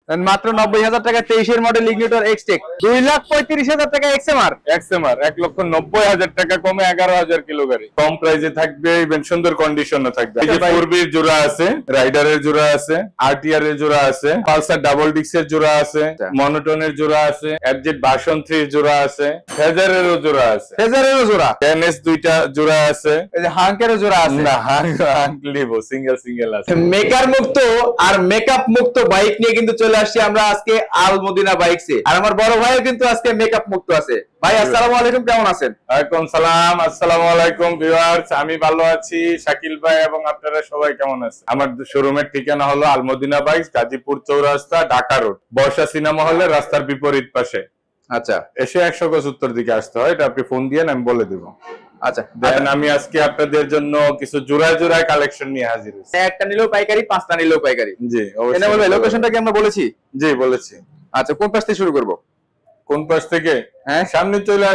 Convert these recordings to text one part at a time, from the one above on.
মাত্র 90,000 টাকা 23 এর মডেল ইগনিটর এক্সটেক। 2,35,000 টাকা এক্সএমআর। 1,90,000 টাকা কমে 11,000 কিলো গাড়ি কম প্রাইসে থাকবে, ইভেন সুন্দর কন্ডিশনে থাকবে। এই যে 4B এর জোড়া আছে, রাইডারের জোড়া আছে, আরটিআর এর জোড়া আছে, পালসার ডাবল ডিক্সের জোড়া আছে, মনোটনের জোড়া আছে, এফজেড ভার্সন 3 এর জোড়া আছে, ফেজারেরও জোড়া আছে, এনএস দুইটা জোড়া আছে, এই যে হাঙ্কেরও জোড়া আছে। না হাঙ্ক লিভো সিঙ্গেল আছে। মেকার মুক্ত আর মেকআপ মুক্ত বাইক নিয়ে কিন্তু চলে আসছি আমরা আজকে আল মদিনা বাইকসে। আর আমার বড় ভাইও কিন্তু আজকে মেকআপ মুক্ত আছে। ভাই আসসালামু আলাইকুম, কেমন আছেন? ওয়ালাইকুম সালাম, আসসালামু আলাইকুম ভিউয়ার্স, আমি ভালো আছি। শাকিল ভাই এবং আপনারা সবাই কেমন আছেন? আমার শোরুমের ঠিকানা হলো আল মদিনা বাইকস, গাজীপুর চৌরাস্তা, ঢাকা রোড, বর্ষা সিনেমা হলের রাস্তার বিপরীত পাশে। আচ্ছা, এসে 100 গজ উত্তর দিকে আসতে হয়, এটা আপনি ফোন দিয়ে আমি বলে দিব। আচ্ছা দেন আমি আজকে আপনাদের জন্য কিছু জোড়ায় কালেকশন নিয়ে হাজির হয়েছি। একটা নিলেও পাইকারি, পাঁচটা নিলেও পাইকারি। জি অবশ্যই। এনে বলবে লোকেশনটা কি আমরা বলেছি? জি বলেছি। আচ্ছা, কোন পাশ থেকে শুরু করব? কোন পাশ থেকে? হ্যাঁ, সামনে চলে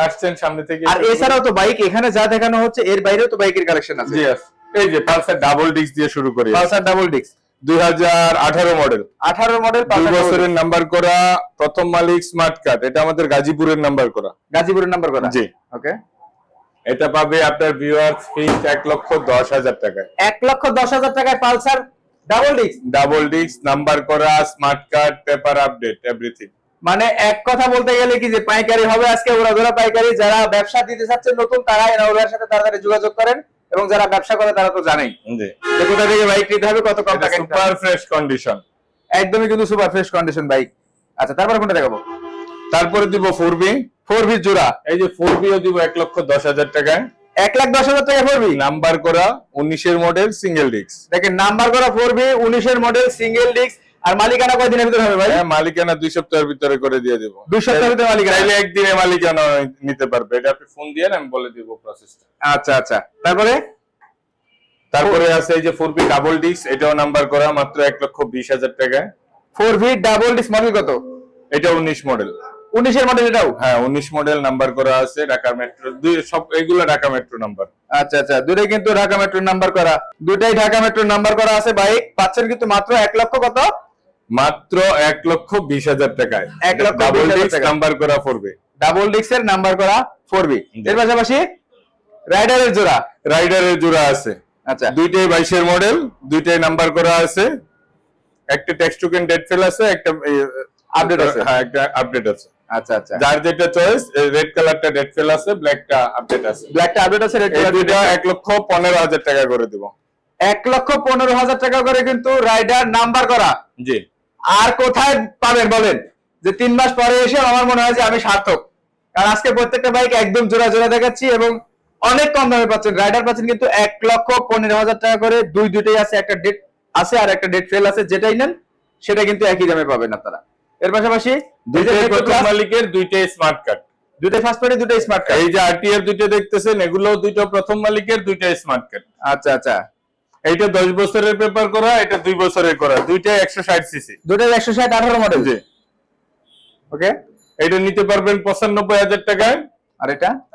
আসছেন, সামনে থেকে। আর এছাড়াও তো বাইক এখানে যা দেখানো হচ্ছে এর বাইরেও তো বাইকের কালেকশন আছে। জি আছে। এই যে পালসার ডাবল ডিস্ক দিয়ে শুরু করি। Pulsar double disc 2018 model. 18 model, 2 বছরের নাম্বার করা, প্রথম মালিক, স্মার্ট কার্ড। এটা আমাদের গাজীপুরের নাম্বার করা। গাজীপুরের নাম্বার করা। জি ওকে। এটা পাবে আপনার ভিউয়ার্স ফিক্সড 1,10,000 টাকায়। 1,10,000 টাকায় পালসার ডাবল ডিস্ক নাম্বার করা, smart card, paper update, everything. মানে এক কথা বলতে গেলে কি যে পাইকারি হবে আজকে, ওরা পাইকারি। যারা ব্যবসা দিতে চাচ্ছেন নতুন, তারা এনার সাথে তাড়াতাড়ি যোগাযোগ করেন, এবং যারা ব্যবসা করে তারা তো জানেই। জি, কোথা থেকে বাইক নিতে হবে, কত কম টাকা। সুপার ফ্রেশ কন্ডিশন, একদমই কিন্তু সুপার ফ্রেশ কন্ডিশন বাইক। আচ্ছা, তারপরে কোনটা দেখাবো? তারপরে দিব 4B জোড়া। এই যে 4B ও দিব 1,10,000 টাকায়। 1,10,000 টাকা 4B নাম্বার করা, 19 এর মডেল, সিঙ্গেল ডিস্ক। দেখেন, নাম্বার করা 4B, 19 এর মডেল, সিঙ্গেল ডিস্ক। আর মালিকানা কয়দিনের ভিতরে হবে ভাই? হ্যাঁ, মালিকানা 2 সপ্তাহের ভিতরে করে দিয়ে দেব। 2 সপ্তাহের ভিতরে মালিকানা? চাইলে একদিনে মালিকানা নিতে পারবে। এটা আপনি ফোন দিয়ে আমি বলে দিব প্রসেসটা। আচ্ছা আচ্ছা, তারপরে আছে এই যে 4B ডাবল ডিস্ক, এটাও নাম্বার করা, মাত্র 1,20,000 টাকায়। 4B ডাবল ডিস্ক মডেল কত? এটা 19 মডেল। 19 এর মডেল এটাও? হ্যাঁ, 19 মডেল, নাম্বার করা আছে, ঢাকা মেট্রো। সব এগুলো ঢাকা মেট্রো নাম্বার। আচ্ছা আচ্ছা, দুটোই কিন্তু ঢাকা মেট্রো নাম্বার করা। দুটাই ঢাকা মেট্রো নাম্বার করা আছে। বাইক পাচ্ছেন কিন্তু মাত্র 1 লক্ষ কত? মাত্র 1,20,000 টাকায়। 1,20,000 টাকা নাম্বার করা 4B ডাবল ডিস্কের নাম্বার করা 4B। এর পাশাপাশি রাইডারের জোড়া আছে। আচ্ছা, দুইটাই 22 এর মডেল, দুইটাই নাম্বার করা আছে। একটা টেক্সট টোকেন ডেট ফেল আছে, একটা আপডেট আছে। হ্যাঁ, একটা আপডেট আছে। আচ্ছা আচ্ছা, যার যেটা চয়েস। রেড কালারটা ডেট ফেল আছে, ব্ল্যাকটা আপডেট আছে। ব্ল্যাকটা আপডেট আছে, রেড এই দুইটা 1,15,000 টাকা করে দেব। 1,15,000 টাকা করে কিন্তু রাইডার নাম্বার করা। জি। আর কোথায় পাবেন বলেন? যে 3 মাস পরে এসে আমার মনে হয় যে আমি সার্থক, কারণ আজকে প্রত্যেকটা বাইক একদম জোড়া দেখাচ্ছি, এবং অনেক কম দামে পাচ্ছেন। রাইডার পাচ্ছেন কিন্তু 1,15,000 টাকা করে। দুইটাই আছে, একটা ডেট আছে আর একটা ডেট ফেল আছে। যেটাই নেন সেটা কিন্তু একই দামে পাবেন আপনারা। এর পাশাপাশি দুইটাই প্রথম মালিকের, দুইটাই স্মার্ট কার্ড। দুইটাই ফার্স্ট পার্টি, দুইটাই স্মার্ট কার্ড। এই যে আরটিআর দুইটা দেখতেছেন, এগুলো দুইটা প্রথম মালিকের, দুইটাই স্মার্ট কার্ড। আচ্ছা আচ্ছা, এইটা 10 বছরের পেপার করা, এটা 2 বছরের করা, দুইটাই 160 সিসি। দুইটাই 160 18 মডেল। জি। ওকে, এটা নিতে পারবেন 95,000 টাকায়।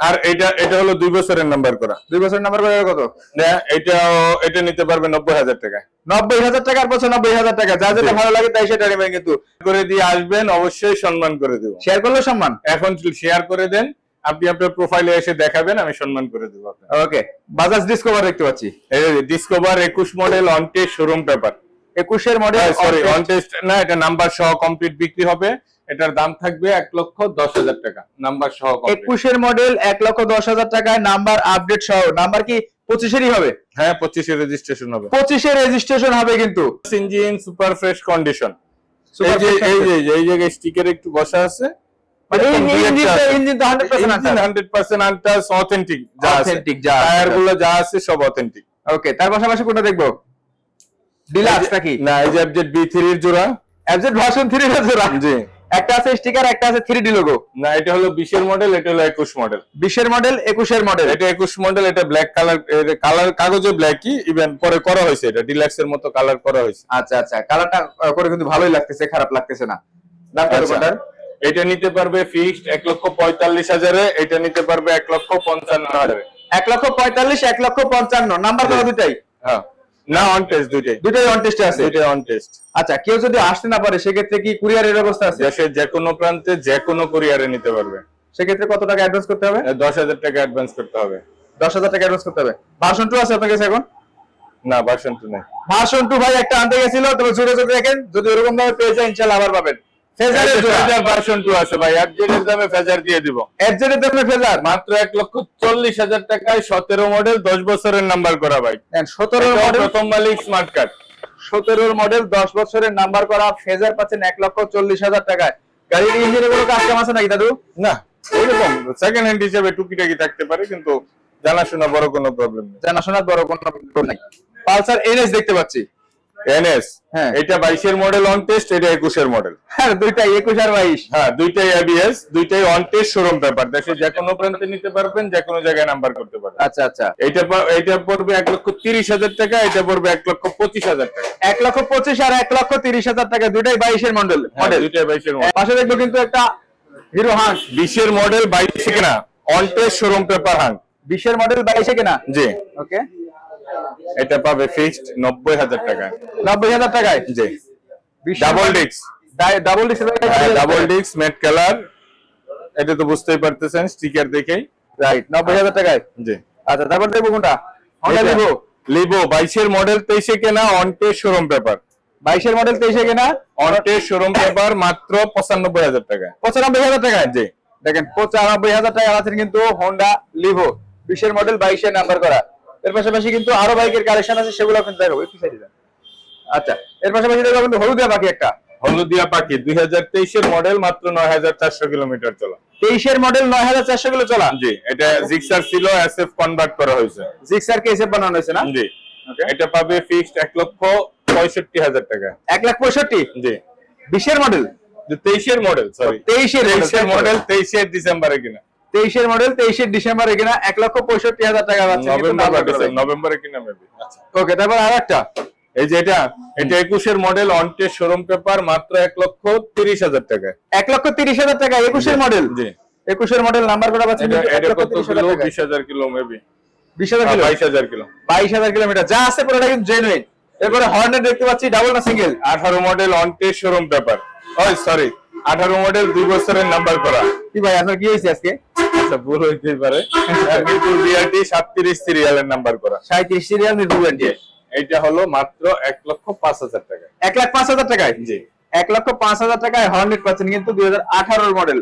আর এটা হলো 2 বছরের নাম্বার করা। 2 বছরের নাম্বার করা কত? না, এটা নিতে পারবেন 90,000 টাকায়। 90,000 টাকার 95,000 টাকা। যা যেটা ভালো লাগে তাই সেটা নেবেন। কিন্তু করে দিয়ে আসবেন, অবশ্যই সম্মান করে দেব। শেয়ার করলে সম্মান। এখন শেয়ার করে দেন, আপনি আপনার প্রোফাইলে এসে দেখাবেন, আমি সম্মান করে দেব আপনাকে। ওকে, বাজাজ ডিসকভার দেখতে পাচ্ছি। এই discover 21 model, on test, showroom paper. 21 এর মডেল, সরি অন টেস্ট না, এটা নাম্বার সহ কমপ্লিট বিক্রি হবে। এটার দাম থাকবে 1,10,000 টাকা, নাম্বার সহ। 21 এর মডেল 1,10,000 টাকায়, নাম্বার আপডেট সহ। নাম্বার কি 25 এরই হবে? হ্যাঁ, 25 এর রেজিস্ট্রেশন হবে। 25 এর রেজিস্ট্রেশন হবে কিন্তু। Engine super fresh condition. এই জায়গায় স্টিকার একটু বসা আছে। ইঞ্জিন তো 100% আনটাচ, অথেন্টিক। টায়ার গুলো যা আছে সব অথেন্টিক। ওকে, তার পাশাপাশি কোনটা দেখবো? ডিলাক্স নাকি? না, এই যে এফজেড B3 এর জোড়া, এফজেড ভার্সন 3 এর জোড়া। জি। একটা আছে স্টিকার, একটা আছে 3D লোগো। না, এটা হলো 20 এর মডেল, এটা হলো 21 মডেল। 20 এর মডেল, 21 এর মডেল। এটা 21 মডেল, এটা ব্ল্যাক কালার কাগজে ব্ল্যাকই, ইভেন পরে করা হয়েছে, এটা ডিলাক্স এর মতো কালার করা হয়েছে। আচ্ছা আচ্ছা, কালারটা করে কিন্তু ভালোই লাগতেছে, খারাপ লাগতেছে না। দাম কত কোনটার? এটা নিতে পারবে ফিক্সড 1,45,000 এ, এটা নিতে পারবে 1,55,000 এ। 1,45,000, 1,55,000 নাম্বার করা দুটাই। হ্যাঁ, না, অন টেস্ট দুইটাই। দুইটাই অন টেস্টে আছে। দুইটাই অন টেস্ট। আচ্ছা, কেউ যদি আসতে না পারে সেক্ষেত্রে কি কুরিয়ারের ব্যবস্থা আছে? দেশের যে কোনো প্রান্তে যে কোনো কুরিয়ারে নিতে পারবে। সেক্ষেত্রে কত টাকা অ্যাডভান্স করতে হবে? 10,000 টাকা অ্যাডভান্স করতে হবে। 10,000 টাকা অ্যাডভান্স করতে হবে। ভার্সন 2 আছে আপনার কাছে এখন? না, ভার্সন 2 নাই। ভার্সন 2 ভাই একটা আনতে গেছিল, তবে জোরে জোরে দেখেন, যদি এরকম ভাবে পেয়ে যায় ইনশাআল্লাহ আবার পাবেন। ফেজারের জোড়া ভার্সন 2 আছে ভাই, এফজেড দামে ফেজার দিয়ে দিব। এফজেড এর দামে ফেজার মাত্র 1,40,000 টাকায় 17 মডেল 10 বছরের নাম্বার করা ভাই। 17 মডেল, প্রথম মালিক স্মার্ট কার্ড। 17 মডেল 10 বছরের নাম্বার করা ফেজার পাচ্ছেন 1,40,000 টাকায়। গাড়ির ইঞ্জিনে কোনো কাজ কাম আছে নাকি দাদু? না, এরকম সেকেন্ড হ্যান্ড হিসেবে টুকিটাকি থাকতে পারে, কিন্তু জানাশোনা বড় কোনো প্রবলেম নেই। জানাশোনার বড় কোনো প্রবলেম নাই। পালসার এনএস দেখতে পাচ্ছি। এনএস, হ্যাঁ, এটা 22 এর মডেল অন টেস্ট, এটা 21 এর মডেল। হ্যাঁ, দুইটাই 21 আর 22। হ্যাঁ, দুইটাই এবিএস, দুইটাই অন টেস্ট শোরুম পেপার। দেশে যে কোনো প্রান্তে নিতে পারবেন, যে কোনো জায়গায় নাম্বার করতে পারবেন। আচ্ছা আচ্ছা, এটা পড়বে 1,30,000 টাকা, এটা পড়বে 1,25,000 টাকা। 1,25,000 আর 1,30,000 টাকা, দুইটাই 22 এর মডেল। দুইটাই 22 এর মডেল। পাশে দেখবো কিন্তু একটা হিরো হাং 20 এর মডেল 22 এ কেনা, on test showroom paper Hang. 20 এর মডেল 22 এ কেনা। জি, ওকে, এটা পাবে ফিক্সড 90,000 টাকা। 90,000 টাকায়। জি, double disc, double disc, double disc matte colour. এটা তো বুঝতেই পারতেছেন স্টিকার দেখেই। রাইট, 90,000 টাকায়। জি, আচ্ছা, তারপর দেখবো কোনটা? Honda Livo. লিভো 22 এর মডেল 23 এ কেনা, অন টেস্ট শোরুম পেপার। 22 এর মডেল 23 এ কেনা, অন টেস্ট শোরুম পেপার মাত্র 95,000 টাকা। 95,000 টাকায়। জি, দেখেন 95,000 টাকা আছেন কিন্তু হোন্ডা লিভো 20 এর মডেল 22 এর নাম্বার করা। এর পাশাপাশি কিন্তু আরো বাইকের কালেকশন আছে, সেগুলো কিন্তু দেখাবো একটু সাইডে যান। আচ্ছা, এর পাশাপাশি দেখবো কিন্তু হলুদিয়া বাকি একটা। হলুদিয়া পাখি 2023 এর মডেল, মাত্র 9,400 কিলোমিটার চলা। 23 এর মডেল 9,400 কিলো চলা। জি, এটা জিক্সার ছিল, এসএফ কনভার্ট করা হয়েছে। জিক্সার কে এসএফ বানানো হয়েছে না? জি, ওকে, এটা পাবে ফিক্সড 1,65,000 টাকা। 1,65,000। জি, 20 এর মডেল, 23 এর মডেল, সরি 23 এর মডেল 23 এর ডিসেম্বরে কিনা। 23 এর মডেল 23 এর ডিসেম্বরে কিনা, 1,65,000 টাকা পাচ্ছেন কিন্তু নাম্বার করা। নভেম্বরে কিনা মেবি। আচ্ছা, ওকে, তারপর আরেকটা, এই যে এটা 21 এর model, on test showroom paper, মাত্র 1,30,000 টাকা। 1,30,000 টাকা 21 এর মডেল। জি, 21 এর মডেল নাম্বার করা পাচ্ছেন কিন্তু এটা কত কিলো? 1,30,000 টাকা। 20,000 kilo maybe. 20,000 kilo, 22,000 kilo. 22,000 kilometre যা আছে পুরোটা কিন্তু জেনুইন। এরপরে হর্নেট দেখতে পাচ্ছি, ডাবল না single? 18 model, on test showroom paper. ওই সরি, 18 মডেল 2 বছরের নাম্বার করা। কি ভাই আপনার কি হয়েছে আজকে? আচ্ছা, ভুল হইতেই পারে। মিরপুর বিআরটি 37 সিরিয়ালের নাম্বার করা। 37 সিরিয়াল মিরপুর ব্র্যান্ড। এইটা হলো মাত্র 1,05,000 টাকা। 1,05,000 টাকায়। জি, 1,05,000 টাকায় হর্নেট পাচ্ছেন কিন্তু 2018 এর model.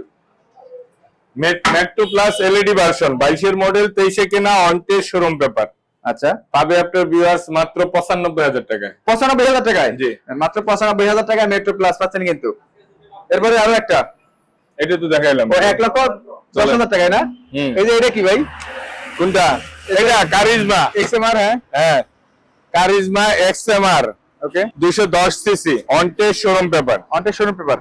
Metro plus LED version 22 এর মডেল 23 এ কেনা, অন টেস্ট শোরুম পেপার। আচ্ছা, পাবে আপনার ভিউয়ার্স মাত্র 95,000 টাকায়। 95,000 টাকায়। জি, মাত্র 95,000 টাকায় মেট্রো প্লাস পাচ্ছেন কিন্তু। এরপরে আরো একটা, এটা তো দেখাইলাম। 1,10,000 টাকায় না? হুম। এই যে এটা কি ভাই? কোনটা? এটা কারিজমা এক্সএমআর। হ্যাঁ, হ্যাঁ, Karizma XMR. Okay, 210 CC, on test showroom paper. অনটেক শোরুম পেপার।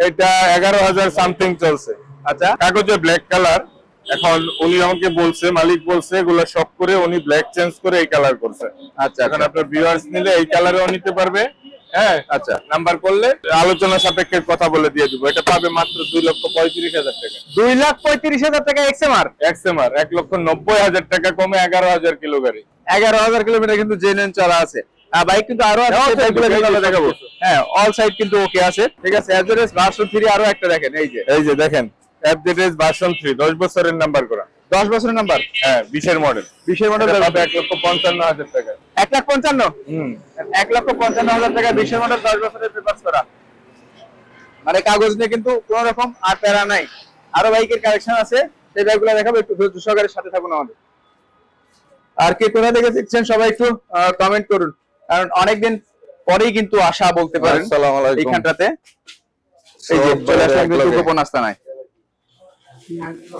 এটা 11,000 সামথিং চলছে। আচ্ছা, কাগজে ব্ল্যাক কালার। এখন উনি আমাকে বলছে, মালিক বলছে এগুলো সব করে উনি ব্ল্যাক চেঞ্জ করে এই কালার করছে। আচ্ছা, এখন আপনার ভিউয়ার্স নিলে এই কালারেও নিতে পারবে। হ্যাঁ, আচ্ছা, নাম্বার করলে আলোচনা সাপেক্ষে কথা বলে দিয়ে দিব। এটা পাবে মাত্র 2,35,000 টাকা। 2,35,000 টাকা এক্সএমআর। এক্সএমআর 1,90,000 টাকা কমে 11,000 কিলো গাড়ি। 11,000 কিলোমিটার কিন্তু জেনুইন চলা আছে। বাইক কিন্তু আরো আছে, বাইকগুলো কিন্তু আমরা দেখাবো। হ্যাঁ, অল সাইড কিন্তু ওকে আছে। ঠিক আছে, এভারেজ ভার্সন 3 আরো একটা দেখেন, এই যে দেখেন এফজেড ভার্সন 3 10 বছরের নাম্বার করা। 10 বছরের নাম্বার। হ্যাঁ, 20 এর মডেল। 20 এর মডেল পাবে 1,55,000 টাকা। 1,55,000। 1,55,000 টাকা 20 এর মডেল 10 বছরের পেপারস করা। মানে কাগজ নিয়ে কিন্তু কোনো রকম আর প্যারা নাই। আরো বাইকের কালেকশন আছে, সেই বাইকগুলো দেখাবো, একটু ধৈর্য সহকারে সাথে থাকুন আমাদের। আর কে কোথা থেকে দেখছেন সবাই একটু কমেন্ট করুন, কারণ অনেকদিন পরেই কিন্তু আশা বলতে পারেন আসসালামু আলাইকুম। এইখানটাতে। এই যে চলে আসলাম কিন্তু গোপন আস্তানায়।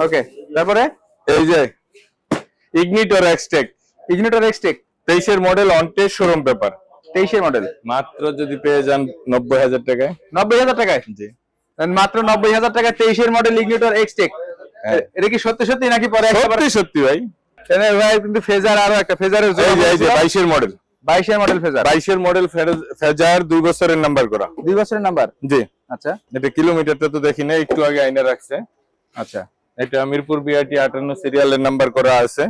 ওকে, তারপরে এই যে ইগনিটর এক্সটেক, ইগনিটর এক্সটেক 23 এর model, on test showroom paper. 23 এর মডেল মাত্র যদি পেয়ে যান 90,000 টাকায়। 90,000 টাকায়। জি, মাত্র 90,000 টাকা 23 এর মডেল ইগনিটর এক্সটেক। এটা কি সত্যি সত্যি নাকি পরে সত্যি সত্যি ভাই? ভাই কিন্তু ফেজার আরো একটা ফেজারের এই যে 22 এর মডেল। 22 এর মডেল ফেজার। 22 এর মডেল ফেজার 2 বছরের নাম্বার করা। 2 বছরের নাম্বার। জি, আচ্ছা, এটা কিলোমিটারটা তো দেখি না, একটু আগে আইনা রাখছে। আচ্ছা, এটা মিরপুর বিআরটি 58 সিরিয়ালের নাম্বার করা আছে।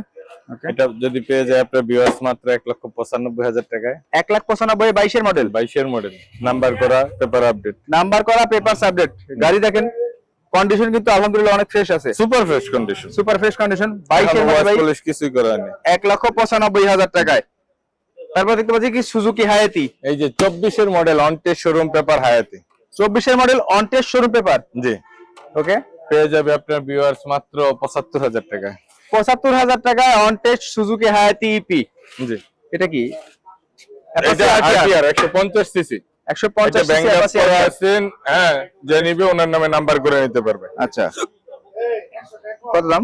ওকে এটা যদি পেয়ে যায় আপনার ভিউয়ার্স মাত্র 1,95,000 টাকায়। 1,95,000 22 এর মডেল, 22 এর মডেল, নাম্বার করা, পেপার আপডেট, নাম্বার করা, পেপারস আপডেট। গাড়ি দেখেন কন্ডিশন কিন্তু আলহামদুলিল্লাহ অনেক ফ্রেশ আছে, super fresh condition, super fresh condition. 22 এর মডেল ভাই, পলিশ কিছুই করা নেই। 1,95,000 টাকায়। তারপর দেখতে পাচ্ছি কি সুজুকি হায়াতি, এই যে 24 এর model on test showroom paper Hayate, 24 এর model on test showroom paper. জি ওকে, পেয়ে যাবে আপনার ভিউয়ার্স মাত্র 75,000 টাকায়। 75,000 টাকায় on test Suzuki Hayate EP. জি এটা কি? এটা আরটিআর 150 সিসি, 150 এটা ব্যাংক আপ করা আছেন, হ্যাঁ যে নিবে ওনার নামে নাম্বার করে নিতে পারবে। আচ্ছা, কত দাম?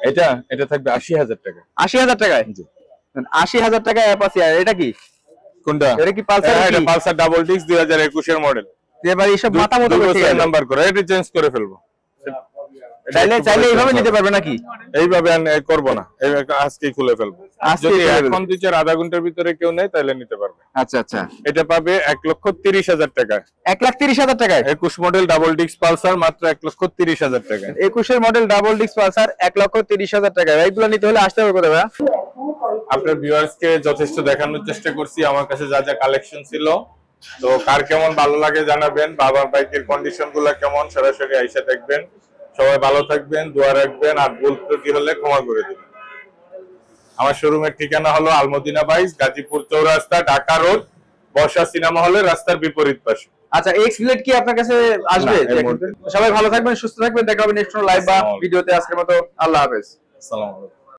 এটা থাকবে 80,000 টাকা। 80,000 টাকায়? জি 80,000 টাকায় অ্যাপাচি। আর এটা কি? কোনটা? এটা কি পালসার? এটা পালসার ডাবল ডিস্ক 2021 এর মডেল। এবার এইসব মাথা মতো নাম্বার করে এটা চেঞ্জ করে ফেলবো। চাইলে এইভাবে নিতে পারবে নাকি? এইভাবে করব না, আজকেই খুলে ফেলবো। যদি এখন 2-4 আধা ঘন্টার ভিতরে কেউ নেই তাহলে নিতে পারবে। আচ্ছা আচ্ছা, এটা পাবে 1,30,000 টাকায়। 1,30,000 টাকায় 21 মডেল ডাবল ডিস্ক পালসার মাত্র 1,30,000 টাকা। 21 এর মডেল ডাবল ডিস্ক পালসার 1,30,000 টাকায়। এইগুলো নিতে হলে আসতে হবে কোথায় ভাই? আপনার ভিউয়ার্স কে যথেষ্ট দেখানোর চেষ্টা করছি আমার কাছে যা যা কালেকশন ছিল। তো কার কেমন ভালো লাগে জানাবেন, বাবার বাইকের কন্ডিশন গুলো কেমন সরাসরি আইসা দেখবেন। সবাই ভালো থাকবেন, দোয়া রাখবেন, আর ভুল ত্রুটি হলে ক্ষমা করে দিবেন। আমার শোরুমের ঠিকানা হলো আলমদিনা বাইক, গাজীপুর চৌরাস্তা, ঢাকা রোড, বর্ষা সিনেমা হলের রাস্তার বিপরীত পাশে। আচ্ছা, এক্স ব্লেড কি আপনার কাছে আসবে? সবাই ভালো থাকবেন, সুস্থ থাকবেন, দেখা হবে নেক্সট লাইভ বা ভিডিওতে। আজকের মতো আল্লাহ হাফেজ। আসসালামু আলাইকুম।